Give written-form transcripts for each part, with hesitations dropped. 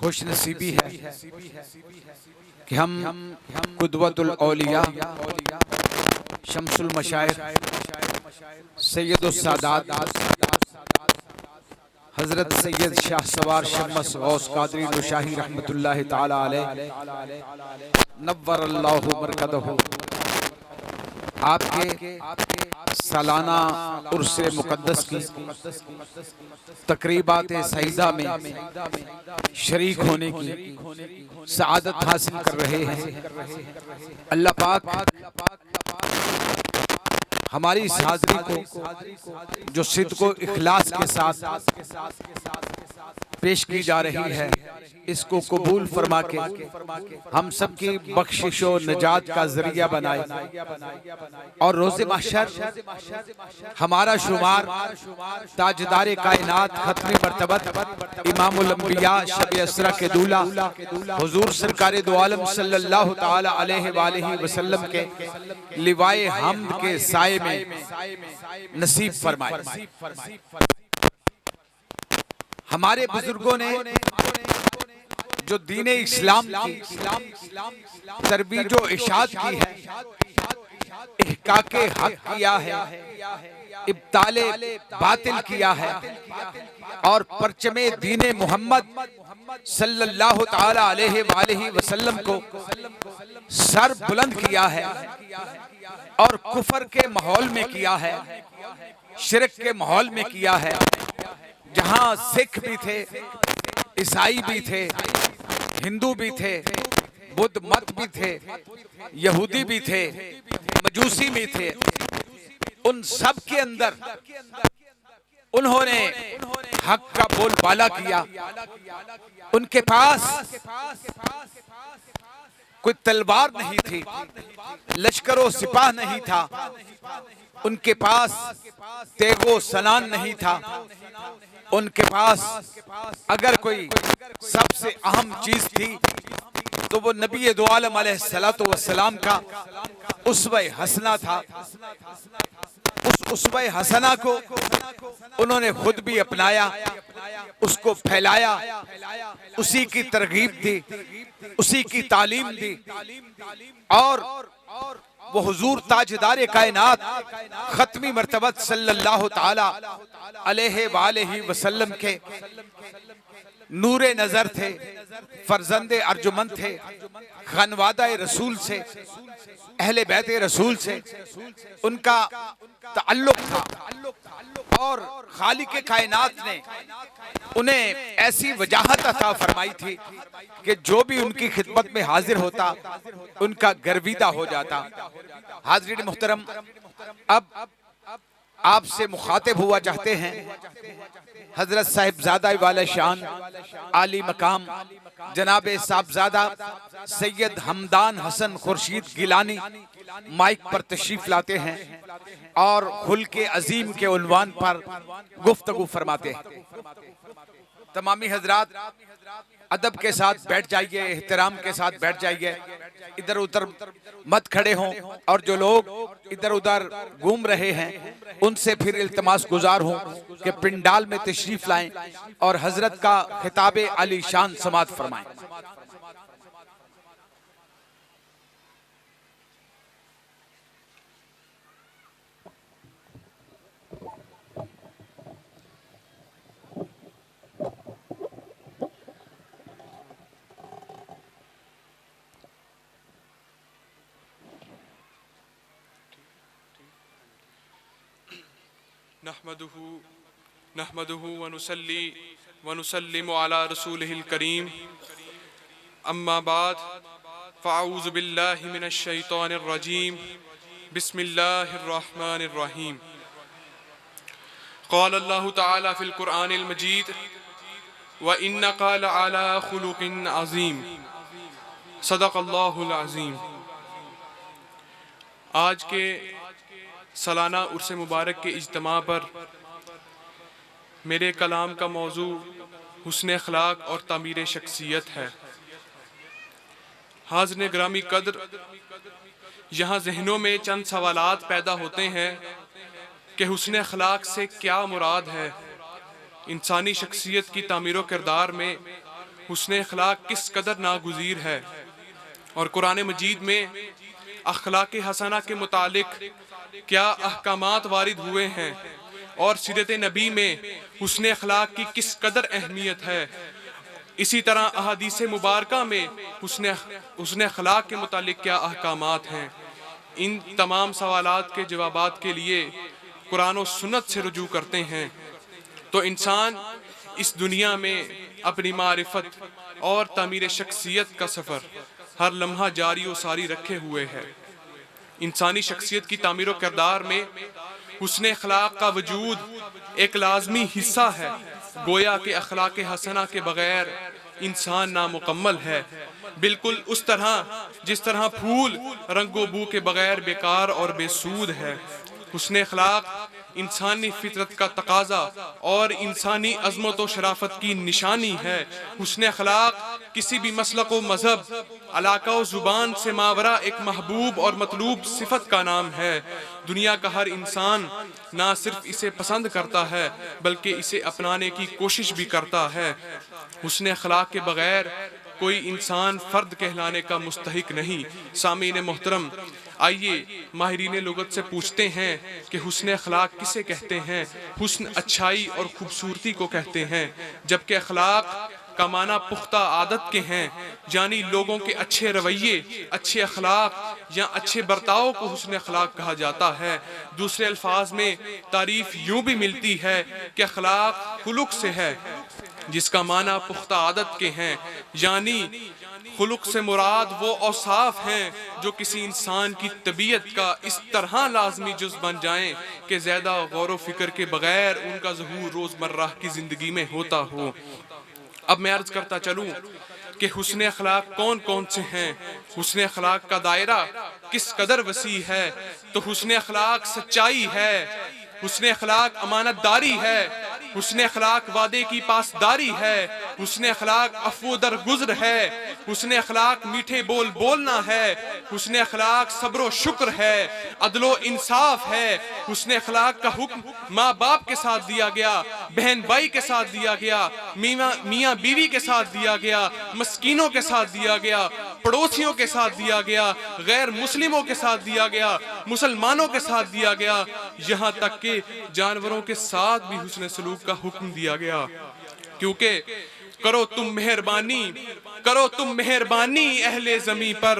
खुशनसीबी है कि हम कुदवतुल औलिया शम्सुल मशाइख सैयदुस सादात हजरत सैयद शाह सवार शम्स गौस कादरी दुशाही रहमतुल्लाहि ताला अलैह नव्वरल्लाहु मरकदहु आपके सालाना उर्से मुक़द्दस की तकरीबात सईदा में शरीक होने की सआदत हासिल कर रहे हैं। अल्लाह पाक हमारी इस हाज़री को जो सिद्क़ व इखलास के साथ पेश की जा रही है, इसको कबूल फरमा के हम सबकी बख्शिश व निजात का जरिया बनाए और रोज़े महशर हमारा शुमार ताजदारे कायनात खत्म मर्तबत इमामुल अंबिया शब असरा के दूल्हा हुजूर सरकारे दो आलम सल्लल्लाहु ताला अलैहि वालैहि वसल्लम के लिवाए हम्द के साए में नसीब फरमाए। हमारे बुजुर्गों ने जो दीन इस्लाम की तरबीज व इशाद की है, इहकाके हक किया है, इब्ताले बातिल किया है और परचमे दीने मोहम्मद सल्लल्लाहु ताला अलैहि वालैहि वसल्लम को सर बुलंद किया है और कुफर के माहौल में किया है, शिरक के माहौल में किया है, जहां सिख भी थे, ईसाई भी थे, हिंदू भी थे, बुद्ध मत भी थे, यहूदी भी थे, मजूसी भी थे। उन सब के अंदर उन्होंने हक का बोलबाला किया। उनके पास कोई तलवार नहीं थी, लश्करो सिपाह नहीं था, उनके पास तेगो सनान नहीं था। उनके पास अगर कोई सबसे अहम चीज थी तो वो नबी दो आलम अलैहिस्सलातु वस्सलाम का उसवे हसना था। उस उसवे हसना को उन्होंने खुद भी अपनाया, उसको फैलाया, उसी की तरगीब दी, उसी की तालीम दी और वो हुजूर ताजदारे कायनात खत्मी मर्तबत सल्लल्लाहु ताला अलैहि वालैहि वसल्लम के नूरे नजर थे, फरजंदे अर्जुमंद थे, खानवादा रसूल से, अहले बैत रसूल से उनका ताल्लुक था और खालिक कायनात ने उन्हें ऐसी वजाहत अता फरमाई थी कि जो भी उनकी खिदमत में हाजिर होता उनका गर्विदा हो जाता। हाज़रीन मुहतरम, अब आपसे मुखातिब हुआ चाहते हैं हजरत साहिबजादा वाला शान आली मकाम जनाब साहबजादा सैयद हमदान हसन खुर्शीद गिलानी माइक पर तशरीफ लाते हैं और खुल्के अजीम के उन्वान पर गुफ्तगू फरमाते हैं। तमामी हजरात अदब के साथ बैठ जाइए, एहतराम के साथ बैठ जाइए, इधर उधर मत खड़े हों और जो लोग इधर उधर घूम रहे हैं उनसे फिर इल्तमास गुजार हूं कि पिंडाल में तशरीफ लाएं और हजरत का खिताबे अली शान समात फरमाएं। नहमदुहु व नुसल्ली व नुसल्लिमु अला रसूलिहिल करीम, अम्मा बाद फ़अऊज़ु बिल्लाहि मिनश शैतानिर रजीम, बिस्मिल्लाहिर रहमानिर रहीम। क़ाल अल्लाहु तआला फ़िल क़ुरआनिल मजीद व इन्नका लअला खुलुक़िन अज़ीम, सदक़ल्लाहुल अज़ीम। आज के सालाना उर्स मुबारक के इज्तिमा पर मेरे कलाम का मौजू हुस्न अखलाक और तामीर शख्सियत है। हाज़िर ग्रामी कद्र, यहाँ जहनों में चंद सवालात पैदा होते हैं कि हुस्न अखलाक से क्या मुराद है। इंसानी शख्सियत की तामीर किरदार में हुस्न अखलाक किस कदर नागुज़ीर है। और कुरान मजीद में अखलाक हसना के मुतालिक क्या अहकामात वारिद हुए हैं और सीरत नबी में हुस्न अखलाक की किस कदर अहमियत है। इसी तरह अहादीस मुबारका में हुस्न अखलाक के मुतालिक क्या अहकामात हैं। इन तमाम सवालात के जवाबात के लिए कुरान और सुन्नत से रुजू करते हैं तो इंसान इस दुनिया में अपनी मारिफत और तामीर शख्सियत का सफ़र हर लम्हा जारी और सारी रखे हुए है। इंसानी शख्सियत की तामीर और किरदार में हुस्न अखलाक का वजूद एक लाजमी हिस्सा है। गोया के अखलाक हसना के बगैर इंसान नामुकम्मल है, बिल्कुल उस तरह जिस तरह फूल रंगो बू के बगैर बेकार और बेसूद है। हुस्न अखलाक इंसानी फितरत का तकाजा और इंसानी अज़मत और शराफत की निशानी है। हुस्न अखलाक किसी भी मसलक व मजहब, इलाका और ज़ुबान से मावरा एक महबूब और मतलूब सिफत का नाम है। दुनिया का हर इंसान ना सिर्फ इसे पसंद करता है बल्कि इसे अपनाने की कोशिश भी करता है। हुस्न अखलाक के बगैर कोई इंसान फ़र्द कहलाने का मुस्तहिक नहीं। सामीन मोहतरम, आइए माहिरीन लुगत से पूछते हैं कि हुस्न अखलाक किसे कहते हैं। हुस्न अच्छाई और खूबसूरती को कहते हैं, जबकि अखलाक का माना पुख्ता आदत के हैं, यानी लोगों के अच्छे रवैये, अच्छे अखलाक या अच्छे बर्ताव को हुस्न अखलाक कहा जाता है। दूसरे अल्फाज में तारीफ यूं भी मिलती है कि अखलाक खुलुक से है, जिसका माना पुख्ता आदत के हैं, यानी खुलुक से मुराद वो औसाफ हैं जो किसी इंसान की तबीयत का इस तरह लाजमी जुज़ बन जाएं कि ज़्यादा गौर व फिक्र के बगैर उनका ज़हूर रोज़मर्रा की ज़िंदगी में होता हो। अब मैं अर्ज़ करता चलूँ कि हुस्न अखलाक कौन कौन से हैं। हुस्न अखलाक का दायरा किस कदर वसी है। तो हुस्न अखलाक सच्चाई है, हुस्न अखलाक अमानतदारी है, हुस्न अखलाक वादे की पासदारी है, हुस्न अखलाक अफ़्व दरगुज़र है, हुस्न अखलाक मीठे बोल बोलना है, हुस्न अखलाक सब्र व शुक्र है, अदलो इंसाफ है। हुस्न अखलाक का हुक्म माँ बाप के साथ दिया गया, बहन भाई के साथ दिया गया, मियाँ बीवी के साथ दिया गया, मस्कीनों के साथ दिया गया, पड़ोसियों के साथ दिया गया, गैर मुस्लिमों के साथ दिया गया, मुसलमानों के साथ दिया गया, यहाँ तक कि जानवरों के साथ भी हुस्न सलूक का हुक्म दिया गया। क्योंकि करो तुम मेहरबानी, करो तुम मेहरबानी अहले ज़मीं पर,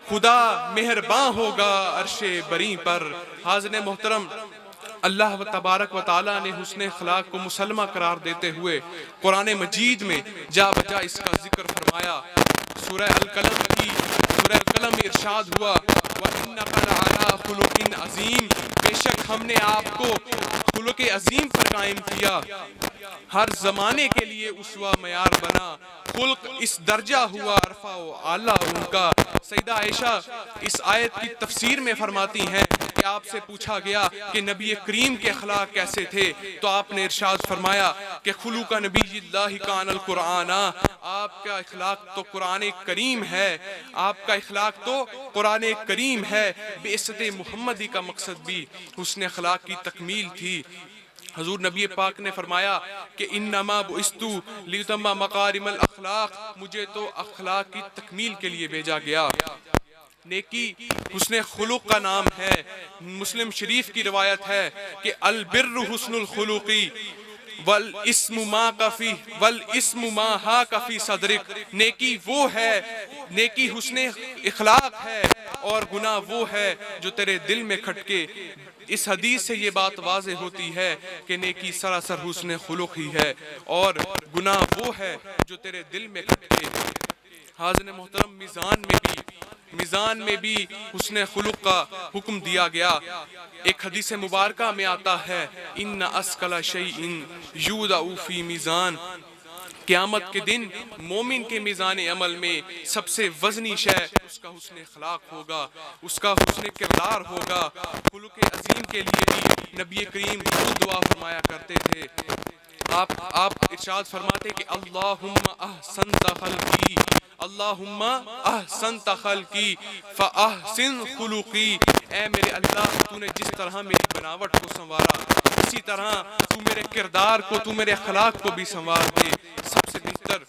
खुदा मेहरबान होगा अर्शे बरी पर। हाज़िर मोहतरम, अल्लाह तबारक व ताला ने हुस्न अखलाक को मुसलमा करार देते हुए कुरान मजीद में जा बजा इसका जिक्र फरमाया। सूरह अल-कलम में इरशाद हुआ, व इन्नका लअला खुलुकिन अज़ीम, बेशक हमने आपको खुलुक अज़ीम पर कायम किया, हर जमाने के लिए उसवा मयार बना। खुल्क इस दर्जा हुआ अरफा व आला उनका। सैयदा आयशा इस आयत की तफसीर में फरमाती हैं कि आपसे पूछा गया कि नबी करीम के अखलाक कैसे थे, तो आपने इरशाद फरमाया कि खुलुक नबीय्यिल्लाहि कानल कुराना, आपका अखलाक तो कुरान करीम है, आपका अखलाक तो कुरान करीम है। बेइज्जते मुहम्मदी का मकसद भी हुस्न अखलाक की तकमील थी। हजूर नबी पाक ने फरमाया कि इन्नमा बुइस्तु लियुतम्मा मकारिमल अखलाक, मुझे तो अखलाक की तकमील के लिए भेजा गया। नेकी हुस्न खुलुक का नाम है। मुस्लिम शरीफ की रिवायत है कि अल बिर्रु हुस्नुल खुलुकी वल इस्मु मा कफी वल इस्मु मा हा कफी सदरिक, नेकी वो है, नेकी हुस्न इखलाक है और गुनाह वो है जो तेरे दिल में खटके। इस हदीस से ये बात वाज़ेह होती है कि नेकी सरासर हुस्न खुलुक ही है और गुनाह वो है जो तेरे दिल में खटके। हाज़िर मोहतरम, मीज़ान में भी हुस्न खुलुक का हुक्म दिया गया। एक हदीस मुबारका में आता है, इन्ना अस्कला शैइन यूदअ फी मीज़ान, क़यामत के दिन मोमिन के मीज़ान अमल में सबसे वज़नी शय उसका हुस्न अखलाक होगा, उसका हुस्न किरदार होगा। खुलुक अज़ीम के लिए भी नबी करीम खुद दुआ फरमाया करते थे। आप इरशाद फरमाते कि अल्लाहुम्मा अहसनत खल्क़ी, अल्लाहुम्मा अहसनत खल्क़ी फ़अहसिन खुलुक़ी, ऐ मेरे अल्लाह तूने जिस तरह मेरी बनावट को संवारा, इसी तरह तू मेरे किरदार को, तू मेरे अखलाक को भी संवार दे। सबसे बेहतर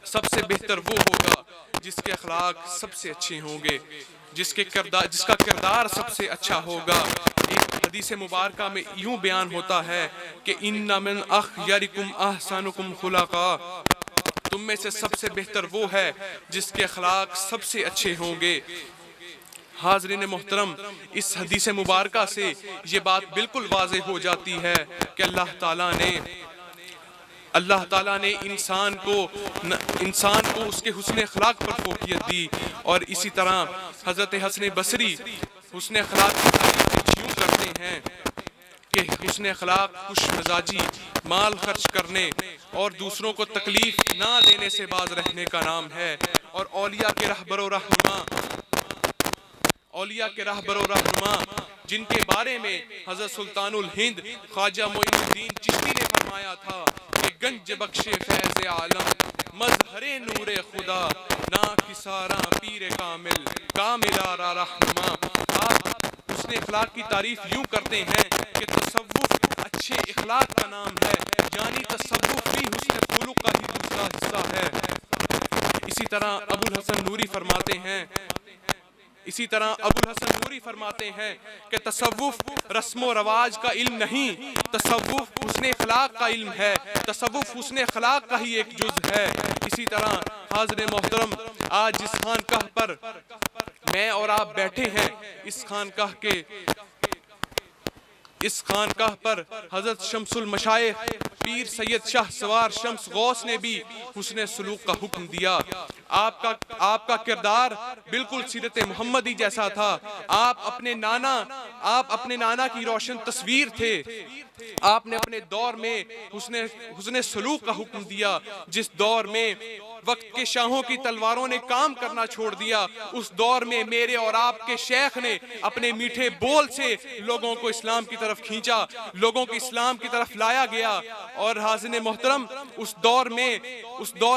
सबसे बेहतर वो होगा जिसके अखलाक सबसे अच्छे होंगे, जिसका किरदार सबसे अच्छा होगा। एक हदीस मुबारका में यूं बयान होता है कि इन्ना मिन अखयरिकुम अहसनुकुम खुलका, तुम में से सबसे बेहतर वो है जिसके अखलाक सबसे अच्छे होंगे। हाज़रीन मोहतरम, इस हदीस मुबारका से ये बात बिल्कुल वाज़ेह हो जाती है कि अल्लाह ताला ने इंसान को उसके हुस्न अखलाक पर फोकियत दी। और इसी तरह हज़रत हसन बसरी हुस्न अखलाक की तारीफ यूं करते हैं कि हुस्न अखलाक खुश मिजाजी, माल खर्च करने और दूसरों को तकलीफ ना देने से बाज रहने का नाम है। और औलिया के रहबरो रहनुमा जिनके बारे में हज़रत सुल्तानुल हिंद ख्वाजा मोइनुद्दीन चिश्ती ने फरमाया था कि गंज बख्शे फैज़ आलम मज़हरे नूरे खुदा ना किसारा पीर कामिलारा रहनुमा। आप हुस्न अखलाक की तारीफ यूं करते हैं कि तसव्वुफ अच्छे अखलाक का नाम है, यानी तसव्वुफ भी हुस्न खुलुक का ही दूसरा हिस्सा है। इसी तरह अबुल हसन नूरी फरमाते हैं कि तसव्वुफ रस्मो रवाज का इल्म नहीं, तसव्वुफ हुस्न अखलाक का इल्म है, तसव्वुफ हुस्न अखलाक का ही एक जुज़ है। इसी तरह हाज़िर मोहतरम, आज जिस खानकाह पर मैं और आप बैठे हैं, इस खानकाह पर हज़रत शम्सुल मशाइख पीर सैयद शाह सवार शम्स गौस ने भी हुस्न सलूक का हुक्म दिया। आपका किरदार बिल्कुल सीरत मोहम्मदी जैसा था। आप अपने नाना की रोशन तस्वीर थे। आपने अपने दौर में हुस्न सलूक का हुक्म दिया। जिस दौर में वक्त के शाहों की तलवारों ने काम करना छोड़ दिया, उस दौर में मेरे और आपके शेख ने अपने मीठे बोल से लोगों को इस्लाम की तरफ खींचा, लोगों को इस्लाम की तरफ लाया गया। और हाज़िर मोहतरम, उस दौर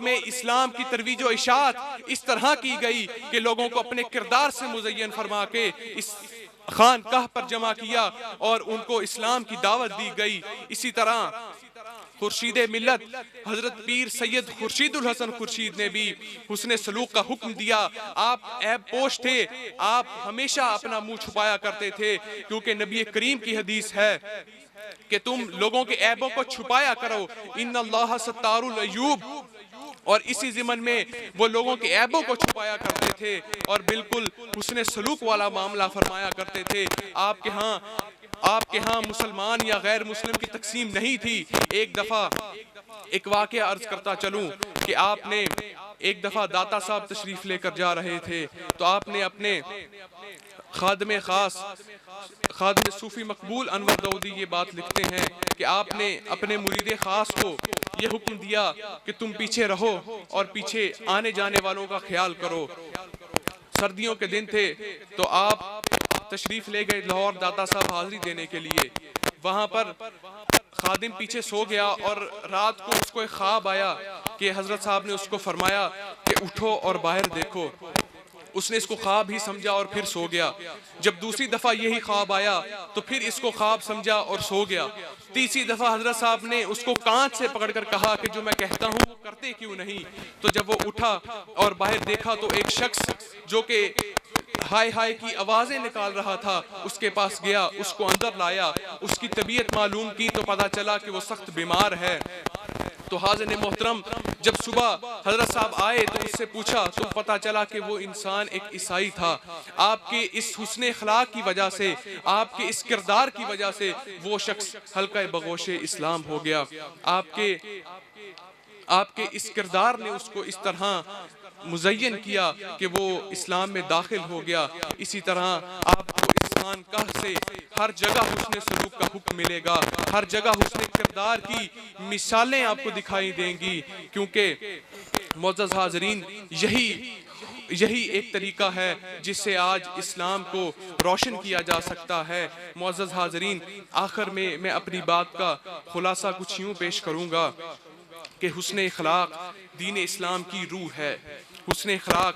में इस्लाम की तरवीज और इशाअत इस तरह की गई कि लोगों को अपने किरदार से मुज़य्यन फरमा के इस खानकाह पर जमा किया और उनको इस्लाम की दावत दी गई। इसी तरह खुर्शीद मिल्लत हजरत पीर सैयद खुर्शीदुल हसन खुर्शीद ने भी हुस्न सलूक का हुक्म दिया। आप ऐब पोश थे, आप हमेशा अपना मुंह छुपाया करते थे, क्योंकि नबी करीम की हदीस है कि तुम लोगों के ऐबों को छुपाया करो, इन्नल्लाह सत्तारुल अय्यूब। और इसी ज़िमन में वो लोगों के ऐबों को छुपाया करते थे और बिल्कुल हुस्न सलूक वाला मामला फरमाया करते थे। आपके यहाँ मुसलमान या गैर मुस्लिम की तकसीम नहीं थी। एक दफ़ा एक वाक़या अर्ज करता चलूँ कि आपने एक दफ़ा दाता साहब तशरीफ़ लेकर जा रहे थे, तो आपने अपने खादिम सूफ़ी मकबूल अनवर दाऊदी ये बात लिखते हैं कि आपने अपने मुरीद ख़ास को ये हुक्म दिया कि तुम पीछे रहो और पीछे आने जाने वालों का ख्याल करो। सर्दियों के दिन थे तो आप तशरीफ़ ले गए लाहौर दाता साहब हाज़िरी देने के लिए। वहाँ पर खादिम पीछे सो गया और रात को उसको एक ख्वाब आया कि हज़रत साहब ने उसको फरमाया कि उठो और बाहर देखो। उसने इसको ख्वाब ही समझा और फिर सो गया। जब दूसरी दफ़ा यही ख्वाब आया तो फिर इसको ख्वाब समझा और सो गया। तीसरी दफ़ा हज़रत साहब ने उसको कांच से पकड़कर कहा कि जो मैं कहता हूँ वो करते क्यों नहीं। तो जब वो उठा और बाहर देखा तो एक शख्स जो कि हाय हाय की आवाज़ें निकाल रहा था उसके पास गया, उसको अंदर लाया, उसकी तबीयत मालूम की तो पता चला कि वो सख्त बीमार है। तो हाज़िर मोहतरम, जब सुबह हज़रत साहब आए तो उससे पूछा तो पता चला कि वो इंसान एक ईसाई था। आपके इस हुस्न अखलाक की वजह से, आपके इस किरदार की वजह से वो शख्स हल्का बगोशे इस्लाम हो गया। आपके इस किरदार ने उसको इस तरह मुज़य्यन किया कि वो इस्लाम में दाखिल हो गया। इसी तरह आपको इस खानकाह से हर जगह हुस्न सलूक का हुक्म मिलेगा, हर जगह हुस्न किरदार की मिसालें आपको दिखाई देंगी, क्योंकि मुअज़्ज़ज़ हाज़रीन यही एक तरीका है जिससे आज इस्लाम को रोशन किया जा सकता है। मुअज़्ज़ज़ हाज़रीन, आखिर में मैं अपनी बात का खुलासा कुछ यूँ पेश करूँगा कि हुस्न अखलाक दीन इस्लाम की रूह है। हुस्न अखलाक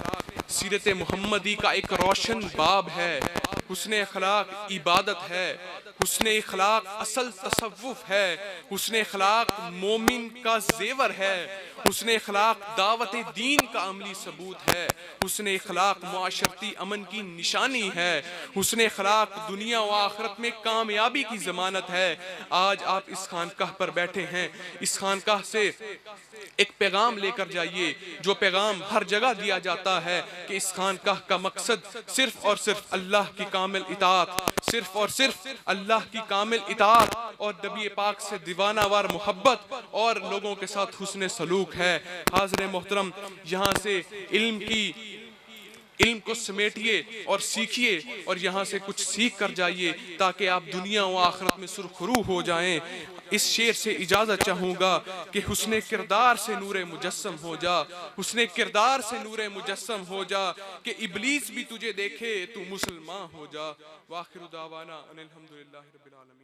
सीरत मुहम्मदी का एक रोशन बाब है। हुस्न अखलाक इबादत है। हुस्न अखलाक असल तसव्वुफ है। हुस्न अखलाक मोमिन का जेवर है। हुस्न अखलाक दावत दीन का अमली सबूत है। हुस्न अखलाक मुआशरती अमन की निशानी है। हुस्न अखलाक दुनिया व आखिरत में कामयाबी की जमानत है। आज आप इस खानकाह पर बैठे हैं, इस खानकाह से एक पैगाम लेकर जाइए, जो पैगाम हर जगह दिया जाता है कि इस खानकाह का मकसद सिर्फ और सिर्फ अल्लाह की कामिल इताअत, सिर्फ और सिर्फ अल्लाह की कामिल इताअत और नबी पाक से दीवानावार मोहब्बत और लोगों के साथ हुस्न सलूक है। हाज़िर मोहतरम, यहाँ से इल्म को समेटिए और सीखिए और यहाँ से कुछ सीख कर जाइए ताकि आप दुनिया व आखिरत में सुरखरू हो जाएं। इस शेर से इजाज़त चाहूँगा कि हुस्ने किरदार से नूरे मुजस्सम हो जा, हुस्ने किरदार से नूरे मुजस्सम हो जा, कि इब्लीस भी तुझे देखे तू मुसलमान हो जा। वाखिरु दावाना अनिल हम्दुलिल्लाहि रब्बिल आलमीन।